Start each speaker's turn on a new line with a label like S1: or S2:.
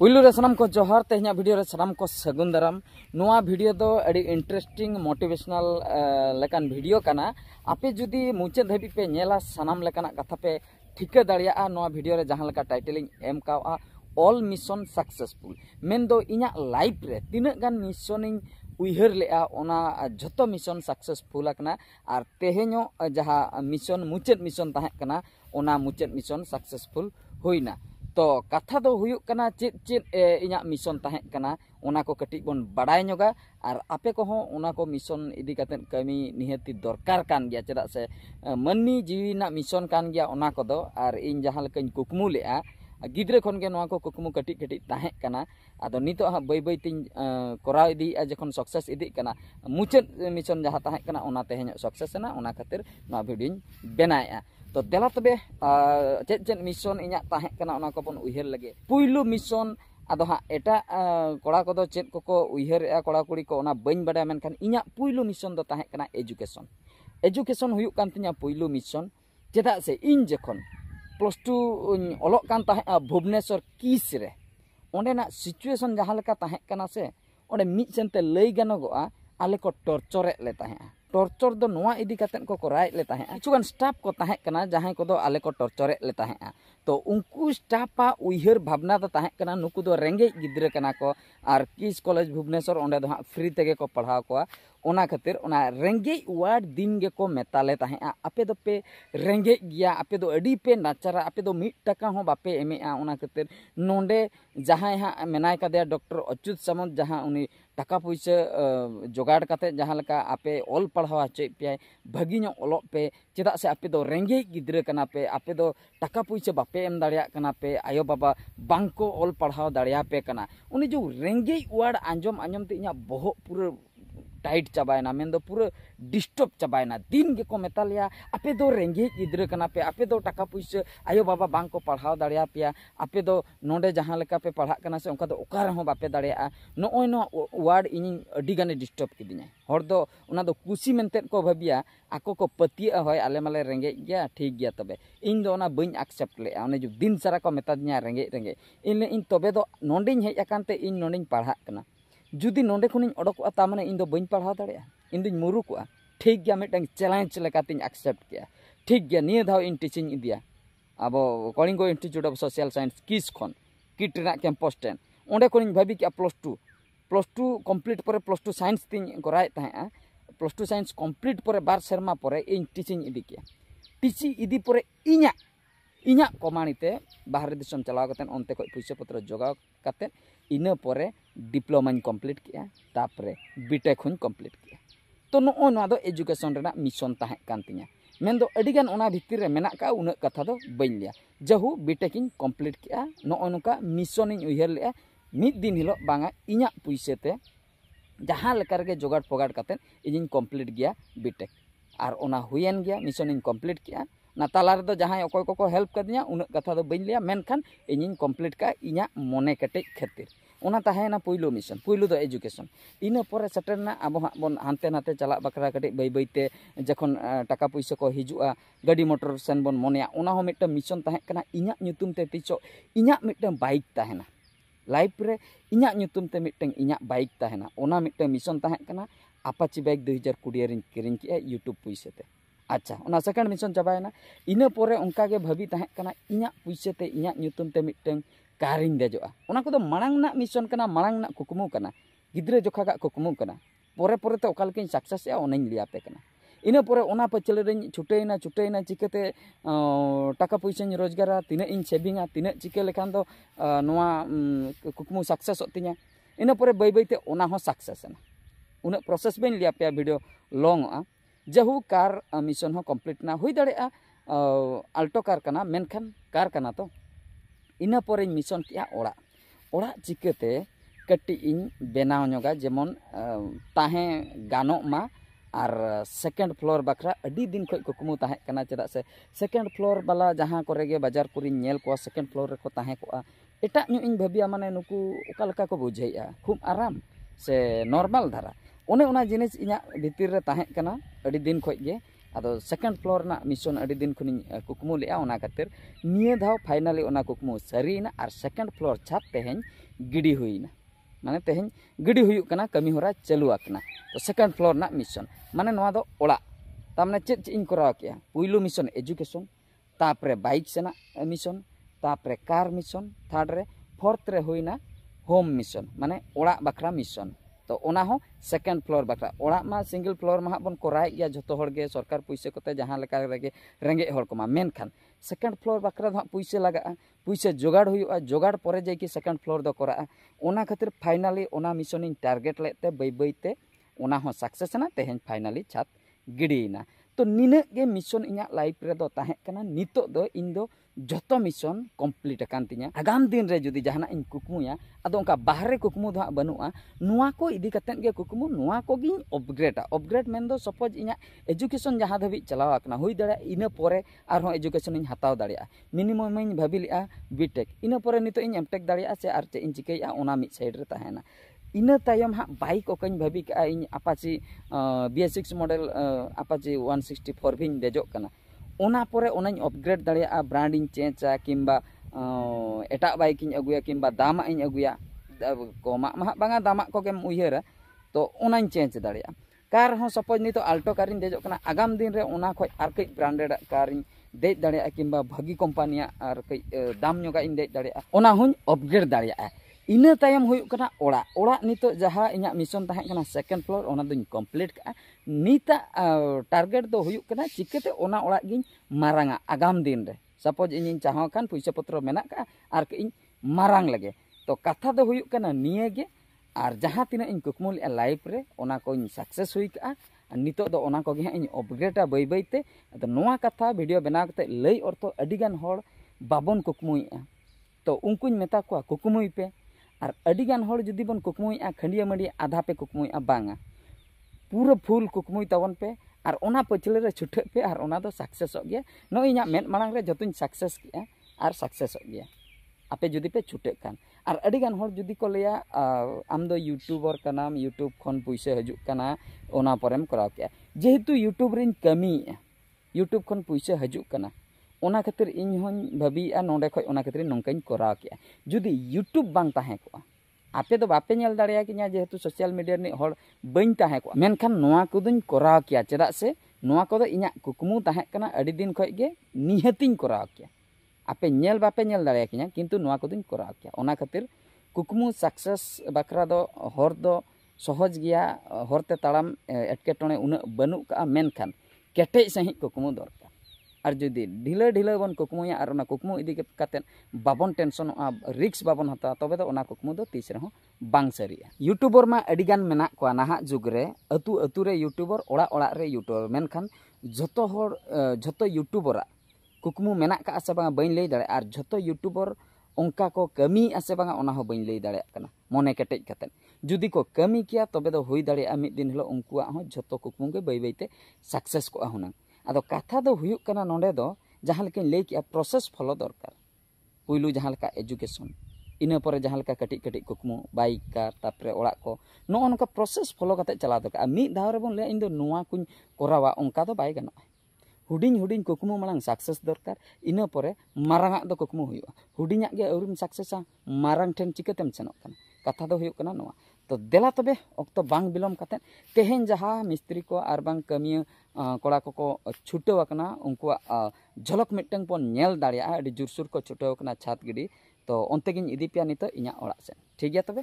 S1: पुलू रे सनम को जोहार तेहना वीडियो रे सनम को सगुन दाराम नोआ वीडियो दो अड़ी इंटरेस्टिंग मोटिवेशनल लेकान वीडियो काना आपे जुदी मुचे धाबी पे नेला सनम लेकाना कथा पे ठिका दाड़िया नोआ वीडियो रे जहां लेका टाइटलिंग एम कावा ऑल मिशन सक्सेसफुल मेन दो इना लाइफ रे तिना गान मिशनिंग उइहर लेआ ओना जतो मिशन सक्सेसफुल आकना आर तेहेñो जहां मिशन मुचेद मिशन ताहे कना ओना मुचेद मिशन सक्सेसफुल होइना तो कथा दो हुयुक कना चेद चेद इना मिशन ताहे कना ओना को कटिक बोन बाडाय ñoगा आर आपे को हों ओना को मिशन इदी कातेन कमी निहति दरकार कान गया चेदा से मन्नी जीवी ना मिशन कान गया ओना को दो आर इन जहां लेकाñ कुकमु लेआ गिद्रे खन के नोआ को कुकमु कटिक कटिक ताहे कना आदो नितो हा बई बई तिन कोराव इदी जखन सक्सेस इदी कना मुचेद मिशन जहां ताहे कना ओना तेहेño सक्सेस ना ओना खातिर नोआ वीडियो बनाया तो देला तबे चेद चेद मिशन इना ताहे कना ओना को बन उइहर लगे पुइलु मिशन आदो हा एटा कोड़ा को दो चेद को उइहर कोड़ा कुड़ी को ओना बइन बडा मेनखान इना पुइलु मिशन दो ताहे कना एजुकेशन हुयुक कान तिना पुइलु मिशन चेदा से इन जखन +2 ओलोक कान ताहे भुवनेश्वर किस रे ओंडेना सिचुएशन जहां लेका ताहे कना से ओंडे मिद सेनते लई गानोगआ आले को टॉर्चर ले ताहे टॉर्चर दो नोआ इदी कातेन को राय ले ताहे किछुगान स्टाफ को ताहे कना जहां को दो आले को टॉर्चर ले ताहे तो उनको स्टाफा उइहर भावना दो ताहे कना नुकु दो रेंगे गिद्रे कना को आर किस कॉलेज भुवनेश्वर ओंडे दो फ्री तेगे को पढ़ाव को ओना खातिर ओना रेंगे वार्ड दिन गे को मेताले ताहे आपे दो पे रेंगे गिया आपे दो अडी पे नाचारा आपे दो 1 टाका हो बापे एमेआ ओना खातिर नोंडे जहां हा मेनाय कादे डॉक्टर अच्युत सामंत जहां उनी टाका पैसा जोगाड़ काते जहां लका आपे ऑल पढ़ावा चे पे भागी नो ओलोक पे चेदा से आपे दो रेंगे गिद्रे कना पे आपे दो टाका पैसा बापे एम दाड़िया कना पे आयो बाबा बांको ऑल पढ़ाव दाड़िया पे कना उनी जो रेंगे वार्ड आंजम आंजम ते इया बहुत पूरा टाइट चाबायना मेन दो पूरा डिस्टर्ब चाबायना दिन के को मेतालिया आपे दो रेंगे गिद्रे कना पे आपे दो टाका पैसा आयो बाबा बांग को पढ़ाव दाड़िया पे आपे दो नोंडे जहां लेका पे पढ़ा कना से उनका दो ओकार हो बापे दाड़िया नोय नो वार्ड इन अडी गाने डिस्टर्ब किदिया हर दो उना दो कुसी मेनते को भाबिया आको को पतिया होय आले माले रेंगे गया ठीक गया तबे इन दो ना बइन एक्सेप्ट ले ओने जो दिन सारा को मेतादिया रेंगे रेंगे इन तबे दो नोंडेñ हेज अकानते इन नोंडेñ पढ़ा कना जुदी नोंडे खनिñ ओडोकआ ता माने इन दो बइन पढ़ाव दाड़िया इन दिन मुरुकुआ ठीक गया मिटंग चैलेंज लेकातिñ एक्सेप्ट किया ठीक गया निया धाव इन टीचिंग इदिया आबो Kalinga institute of social science किस खन किट रेना कैंपस 10 ओंडे खनिñ भाबी किया +2 कंप्लीट परे +2 साइंस तिñ कराय ताहे +2 साइंस कंप्लीट परे बार शर्मा परे इन टीचिंग इदी किया टीचिंग इदी परे इना कमाणीते बाहर दिसम चलाव कतेन ओनते को पैसा पत्र जोगाव कतेन इना परे डिप्लोमा कंप्लीट किया तापरे बीटेक हुन कंप्लीट किया तो नो ना दो एजुकेशन रेना मिशन ताहे कान तिया मेन दो अडिगान ओना भितिर रे मेना का उना कथा दो बइन लिया जहु बीटेक इन कंप्लीट किया नो नुका मिशन इन उइहर लेआ मिद दिन हिलो बांगा इना पैसेते जहां लेकर के जोगाड़ पोगाड़ कतेन इजिन कंप्लीट गया बीटेक आर ओना हुयन गया मिशन इन कंप्लीट किया ना तालार दो जहां अकोय को हेल्प कदिया उना कथा दो बइन लिया मेनखान इजिन कंप्लीट का इना मने कटे खातिर ओना ताहेना पुइलो मिशन पुइलो दो एजुकेशन इना परे सेटरना अब बन हानते नाते चला बकरा कटे बई बईते जखन टाका पैसा को हिजुआ गाड़ी मोटर सेन बन मनेया ओना हो मिटटा मिशन ताहे कना इना ᱧᱩᱛᱩᱢ ते तिचो इना मिटटा बाइक ताहेना लाइफ रे इना ᱧᱩᱛᱩᱢ ते मिटटा इना बाइक ताहेना ओना मिटटा मिशन ताहे कना अपाची बाइक 2020 रिन किरिन किया यूट्यूब पैसा ते अच्छा ओना सेकंड मिशन चाबायना इना परे उनका के भाबी ताहे कना इना पैसा ते इना ᱧᱩᱛᱩᱢ ते मिटटा कारिन देजोआ ओना को दो मांग ना मिशन कना मांग ना कुकमु कना गिद्रे जोखा का कुकमु कना परे परे ते ओकाल के सक्सेस या ओनाñ लियापे कना इना परे ओना पचले रेñ छुटेना चिकेते टाका पैसाñ रोजगारा तिना इन सेविंगा तिना चिके लेखान दो नोआ कुकमु सक्सेस तिना इना परे बई बईते ओना हो सक्सेस ना उना प्रोसेस बेन लियापे वीडियो लॉन्ग आ जहु कार मिशन हो कंप्लीट ना हुई दाड़े अल्टो कार कना मेनखान कार कना तो इना परे मिशन किया ओड़ा चिकेते कटी इन बेनाव ñoगा जेमन ताहे गानो मा आर सेकेंड फ्लोर बखरा अडी दिन खय कुकमु ताहे कना चेदा से सेकेंड फ्लोर वाला जहां करे गे बाजार पुरी नेल को सेकेंड फ्लोर रे को ताहे को एटा ᱧu इन भाबिया माने नुकु ओका लका को बुझाइया खूब आराम से नॉर्मल धारा ओने ओना जिनिस इना भितिर रे ताहे कना अडी दिन खय गे ᱟᱫᱚ ᱥᱮᱠᱮন্ᱰ ᱯᱷᱞᱳᱨ ᱨᱮᱱᱟᱜ ᱢᱤᱥᱚᱱ ᱟᱹᱰᱤ ᱫᱤᱱ ᱠᱷᱚᱱᱤᱧ ᱠᱩᱠᱢᱩ ᱞᱮᱜᱼᱟ ᱚᱱᱟ ᱠᱷᱟᱹᱛᱤर ᱱᱤᱭᱟᱹ ᱫᱷᱟᱣ ᱯᱷᱟᱭᱱᱟᱞᱤ ᱚᱱᱟ ᱠᱩᱠᱢᱩ ᱥᱟᱹᱨᱤᱭᱮᱱᱟ ᱟᱨ ᱥᱮᱠᱮন্ড ᱯᱷᱞᱳᱨ ᱪᱷᱟᱫ ᱛᱮᱦᱮᱧ ᱜᱤᱰᱤ ᱦᱩᱭᱱᱟ ᱢᱟᱱᱮ ᱛᱮᱦᱮᱧ ᱜᱤᱰᱤ ᱦᱩᱭᱩᱜ ᱠᱟᱱᱟ ᱠᱟᱹᱢᱤ ᱦᱚᱨᱟ ᱪᱟᱹᱞᱩ ᱟᱠᱟᱱᱟ ᱛᱚ ᱥᱮᱠᱮন্ড ᱯᱷᱞᱳᱨ ᱨᱮᱱᱟᱜ ᱢᱤᱥᱚᱱ ᱢᱟᱱᱮ ᱱᱚᱣᱟ ᱫᱚ ᱚᱲᱟᱜ ᱛᱟᱨᱢᱟᱱᱮ ᱪᱮᱫ ᱤᱧ ᱠᱚᱨᱟᱣ ᱠᱮᱜᱼᱟ ᱯᱩᱭᱞᱩ ᱢᱤᱥᱚᱱ एजुकेशन तापरे बाइक सेना मिशन तापरे कार मिशन थर्ड रे फोर्थ रे हुईना होम मिशन माने ओड़ा बखरा मिशन तो ओना हो सेकेंड फ्लोर बखरा ओड़ा मा सिंगल फ्लोर मा बन कराय गया जतो हर गे सरकार पैसे कोते जहां लेका रेगे रेंगे हर को मा मेनखान सेकेंड फ्लोर बखरा द पैसे लगा पैसे जोगाड़ हुआ जोगाड़ परे जाय कि सेकेंड फ्लोर द करा ओना खातिर फाइनली ओना मिशन इन टारगेट लेते बई बईते ओना हो सक्सेस ना तेहेन फाइनली छात गिडीना तो निने गे मिशन इना लाइफ रे दो ताहे कना नितो दो इन दो जतो मिशन कम्प्लीट अकान तिया आगाम दिन रे जुदी जहाना इन कुकमुया अदो उनका बाहरे कुकमु दो बनुआ नुआ को इदी कतेन गे कुकमु नुआ को गिन अपग्रेड मेन दो सपोज इना एजुकेशन जहां धबी चलाव आकना हुई दड़ा इना परे आर हो एजुकेशन इन हताव दाड़िया मिनिमम इन भाबिलिया बीटेक इना परे नितो इन एमटेक दाड़िया से आर चे इन चिकैया ओना मिड साइड रे ताहेना इना तायम हा बाइक ओकन भाबी का इन अपाची BS6 मॉडल अपाची 164 भी देजो कना ओना परे ओनाñ अपग्रेड दाड़िया ब्रांड इन चेंजा किंबा एटा बाइक इन अगुया किंबा दामा इन अगुया कोमा मा बांगा दामा को गेम उयहरा तो ओनाñ चेंज दाड़िया कार हो सपोज नितो अल्टो कार इन देजो कना आगाम दिन रे ओना खय आर कई ब्रांडेड कार इन देज दाड़िया किंबा भागी कंपनिया आर कई दाम ñoga इन देज दाड़िया ओना हुñ अपग्रेड दाड़िया इना तायम हुई कना ओड़ा ओड़ा नितो जहां इना मिशन ताहे कना सेकेंड फ्लोर ओना दुñ कंप्लीट का नीता टारगेट दो हुई कना चिकते ओना ओड़ा गिन मारांगा आगाम दिन रे सपोज इन चाहो खान पैसा पत्र मेना का आर के इन मारांग लगे तो कथा दो हुई कना निये गे आर जहां तिना इन कुकमुल लाइफ रे ओना को इन सक्सेस हुई का नितो दो ओना को गे इन अपग्रेडा बई बईते तो नोआ कथा वीडियो बना कते लई अर्थ अडिगान होड़ बाबन कुकमुइया तो उनकुñ मेता को कुकमुई पे और अडिगान होड़ जुदी बन कुकमुइया खंडिया मंडिया आधा पे कुकमुइया बांगा पूरा फुल कुकमुई तवन पे और ओना पछले रे छुटे पे और ओना दो सक्सेस हो गया नो इना मेन मांग रे जतुñ सक्सेस किया और सक्सेस हो गया आपे जुदी पे छुटे कान और अडिगान होड़ जुदी को लिया आम दो यूट्यूबर कनाम यूट्यूब खन पैसे हजु कना ओना परेम कराव किया जेहेतु यूट्यूब रिन कमी यूट्यूब खन पैसे हजु कना ओना खातिर इन हों भाबिया नोंडे खय ओना खातिर नोंकाñ कराव किया जुदी यूट्यूब बांग ताहे को आपे दो बापे नेल दाड़िया किया जेहेतु सोशल मीडिया नि होड़ बइन ताहे को मेनखान नोआ कोदुñ कराव किया चेदा से नोआ कोदो इना कुकमु ताहे कना अडी दिन खय गे निहतिñ कराव किया आपे नेल बापे नेल दाड़िया किया किंतु नोआ कोदुñ कराव किया ओना खातिर कुकमु सक्सेस बकरा दो होर दो सहज गया होरते ताड़ाम एटकेटोणे उना बनु का मेनखान केटेज सही कुकमु दरकार और जुदी ढिला ढिला बन कुकमुया और ओना कुकमु इदी कते बाबन टेंशन रिक्स बाबन हता तबे दो ओना कुकमु दो तीस रहो बांग सरिया यूट्यूबर मा अडिगान मेना को नाहा जुग रे अतु अतु रे यूट्यूबर ओड़ा ओड़ा रे यूट्यूबर मेनखान जतो होड़ जतो यूट्यूबरा कुकमु मेना का आसे बांगा बइन लई दाड़े और जतो यूट्यूबर ओंका को कमी आसे बांगा ओना हो बइन लई दाड़े कना मने केटेज कते जुदी को कमी किया तबे दो होई दाड़े मिद दिन हिलो उनकुआ हो जतो कुकमु के बई बईते सक्सेस को हुना आदो कथा दो हुयुक कना नोंडे दो जहां लेकिन ले किया प्रोसेस फॉलो दरकार पुइलु जहां लेका एजुकेशन इना परे जहां लेका कटिक कटिक कुकमु बाइक कार तापरे ओड़ा को नो अनका प्रोसेस फॉलो कते चला दरकार मी धाव रे बोन ले इन दो नुआ कुñ करावा उनका दो बाय गनो हुडिñ हुडिñ कुकमु मांग सक्सेस दरकार इना परे मारांगा दो कुकमु हुयुआ हुडिñा गे औरिम सक्सेसा मारांग ठेन चिकतेम सेनोक कना कथा दो हुयुक कना नोआ तो देला तबे अक्तो बांग बिलम कते तेहेन जहां मिस्त्री को आर बांग कमिया कोड़ा को छुटो वकना उनको झलक मिटंग पन नेल दाड़िया अडी जुरसुर को छुटो वकना छात गिडी तो ओनते गिन इदी पिया नितो इना ओड़ा से ठीक गया तबे।